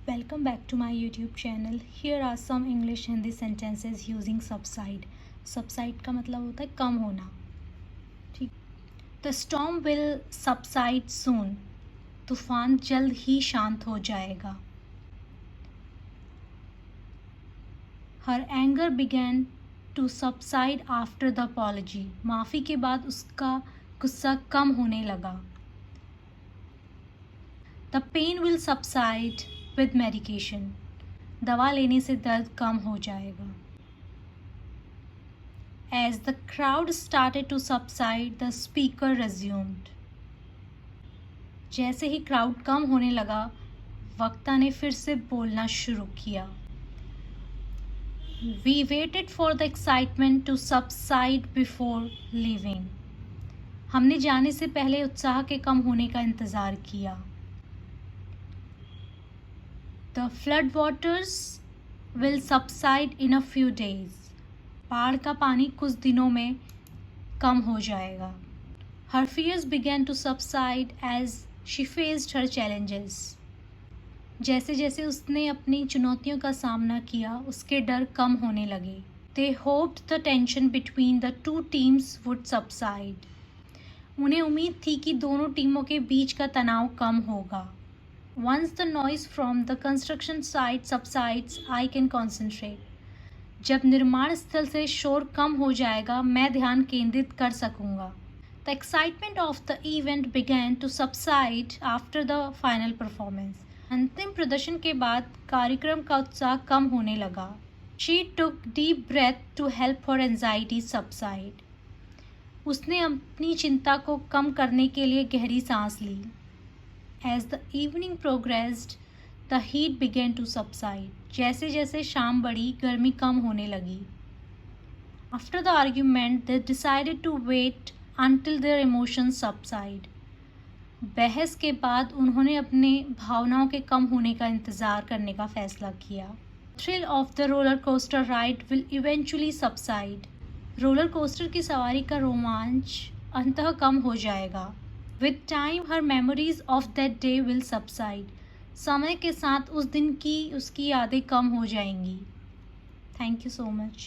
Welcome back to my YouTube channel. Here are some English Hindi sentences using subside. Subside का मतलब होता है कम होना. ठीक. The storm will subside soon. तूफान जल्द ही शांत हो जाएगा. Her anger began to subside after the apology. माफ़ी के बाद उसका गुस्सा कम होने लगा. The pain will subside with medication. दवा लेने से दर्द कम हो जाएगा. As the crowd started to subside, the speaker resumed. जैसे ही क्राउड कम होने लगा, वक्ता ने फिर से बोलना शुरू किया. We waited for the excitement to subside before leaving. हमने जाने से पहले उत्साह के कम होने का इंतज़ार किया. The flood waters will subside in a few days. बाढ़ का पानी कुछ दिनों में कम हो जाएगा. Her fears began to subside as she faced her challenges. जैसे जैसे उसने अपनी चुनौतियों का सामना किया, उसके डर कम होने लगे. They hoped the tension between the two teams would subside. उन्हें उम्मीद थी कि दोनों टीमों के बीच का तनाव कम होगा. Once the noise from the construction site subsides, I can concentrate. जब निर्माण स्थल से शोर कम हो जाएगा, मैं ध्यान केंद्रित कर सकूंगा. The excitement of the event began to subside after the final performance. अंतिम प्रदर्शन के बाद कार्यक्रम का उत्साह कम होने लगा. She took deep breath to help her anxiety subside. उसने अपनी चिंता को कम करने के लिए गहरी सांस ली. As the evening progressed, the heat began to subside. जैसे जैसे शाम बढ़ी, गर्मी कम होने लगी. After the argument, they decided to wait until their emotions subside. बहस के बाद उन्होंने अपने भावनाओं के कम होने का इंतज़ार करने का फैसला किया. Thrill of the roller coaster ride will eventually subside. Roller coaster की सवारी का रोमांच अंततः कम हो जाएगा. With time, her memories of that day will subside. समय के साथ उस दिन की उसकी यादें कम हो जाएंगी. Thank you so much.